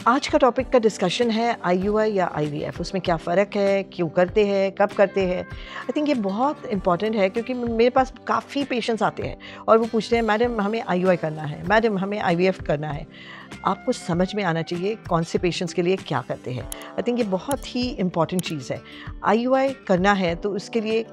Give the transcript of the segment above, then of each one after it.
आज का टॉपिक का डिस्कशन है आईयूआई या आईवीएफ, उसमें क्या फ़र्क है, क्यों करते हैं, कब करते हैं। आई थिंक ये बहुत इंपॉर्टेंट है क्योंकि मेरे पास काफ़ी पेशेंट्स आते हैं और वो पूछते हैं मैडम हमें आईयूआई करना है, मैडम हमें आईवीएफ करना है। आपको समझ में आना चाहिए कौन से पेशेंट्स के लिए क्या करते हैं। आई थिंक ये बहुत ही इंपॉर्टेंट चीज़ है। आईयूआई करना है तो उसके लिए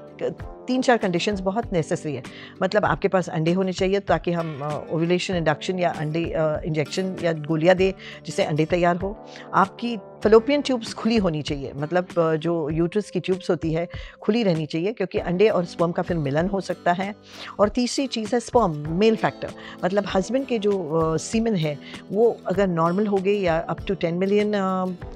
3-4 कंडीशंस बहुत नेसेसरी है। मतलब आपके पास अंडे होने चाहिए ताकि हम ओव्यूलेशन इंडक्शन या अंडे इंजेक्शन या गोलियां दें जिससे अंडे तैयार हो। आपकी फलोपियन ट्यूब्स खुली होनी चाहिए, मतलब जो यूट्रस की ट्यूब्स होती है खुली रहनी चाहिए क्योंकि अंडे और स्पर्म का फिर मिलन हो सकता है। और तीसरी चीज़ है स्पर्म मेल फैक्टर, मतलब हस्बैंड के जो सीमेन है वो अगर नॉर्मल हो गए या अप टू 10 मिलियन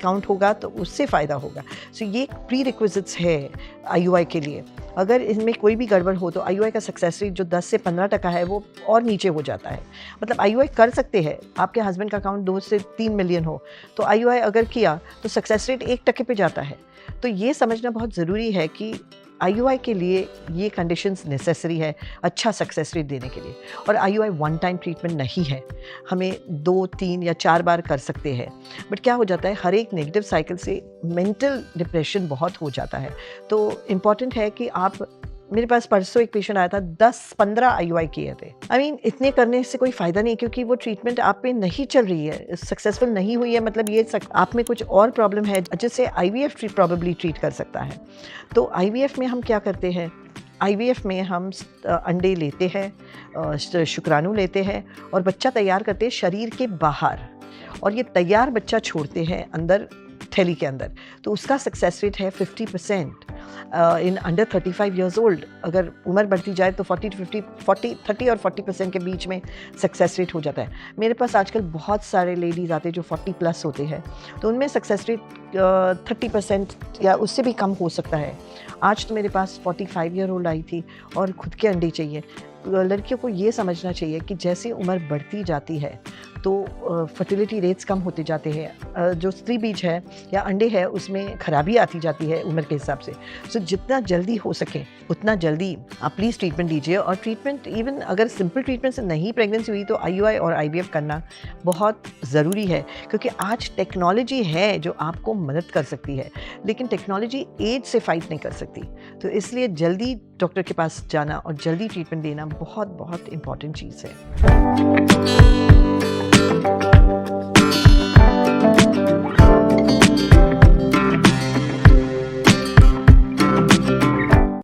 काउंट होगा तो उससे फ़ायदा होगा। सो ये प्री रिक्विजिट्स है आईयूआई के लिए। अगर इसमें कोई भी गड़बड़ हो तो आईयूआई का सक्सेस रेट जो 10 से 15% है वो और नीचे हो जाता है। मतलब आईयूआई कर सकते हैं, आपके हस्बैंड का काउंट 2 से 3 मिलियन हो तो आईयूआई अगर किया तो सक्सेस रेट 1% पे जाता है। तो ये समझना बहुत ज़रूरी है कि आईयूआई के लिए ये कंडीशंस नेसेसरी है अच्छा सक्सेस रेट देने के लिए। और आईयूआई वन टाइम ट्रीटमेंट नहीं है, हमें 2, 3 या 4 बार कर सकते हैं। बट क्या हो जाता है, हर एक नेगेटिव साइकिल से मेंटल डिप्रेशन बहुत हो जाता है। तो इम्पॉर्टेंट है कि आप, मेरे पास परसों एक पेशेंट आया था 10-15 आईयूआई किए थे। इतने करने से कोई फ़ायदा नहीं क्योंकि वो ट्रीटमेंट आप पे नहीं चल रही है, सक्सेसफुल नहीं हुई है। मतलब ये आप में कुछ और प्रॉब्लम है जिससे आईवीएफ प्रॉबेबली ट्रीट कर सकता है। तो आईवीएफ में हम क्या करते हैं, आईवीएफ में हम अंडे लेते हैं, शुक्राणु लेते हैं और बच्चा तैयार करते हैं शरीर के बाहर, और ये तैयार बच्चा छोड़ते हैं अंदर थैली के अंदर। तो उसका सक्सेस रेट है 50% इन अंडर 35 ईयर्स ओल्ड। अगर उम्र बढ़ती जाए तो 30 और 40% के बीच में सक्सेस रेट हो जाता है। मेरे पास आजकल बहुत सारे लेडीज़ आते हैं जो 40 प्लस होते हैं, तो उनमें सक्सेस रेट 30% या उससे भी कम हो सकता है। आज तो मेरे पास 45 ईयर ओल्ड आई थी और खुद के अंडे चाहिए। लड़कियों को ये समझना चाहिए कि जैसे उम्र बढ़ती जाती है तो फर्टिलिटी रेट्स कम होते जाते हैं। जो स्त्री बीज है या अंडे है उसमें खराबी आती जाती है उम्र के हिसाब से। सो जितना जल्दी हो सके उतना जल्दी आप प्लीज़ ट्रीटमेंट लीजिए। और ट्रीटमेंट इवन अगर सिंपल ट्रीटमेंट से नहीं प्रेगनेंसी हुई तो आईयूआई और आईवीएफ करना बहुत ज़रूरी है क्योंकि आज टेक्नोलॉजी है जो आपको मदद कर सकती है, लेकिन टेक्नोलॉजी एज से फाइट नहीं कर सकती। तो इसलिए जल्दी डॉक्टर के पास जाना और जल्दी ट्रीटमेंट देना बहुत बहुत इम्पॉर्टेंट चीज़ है।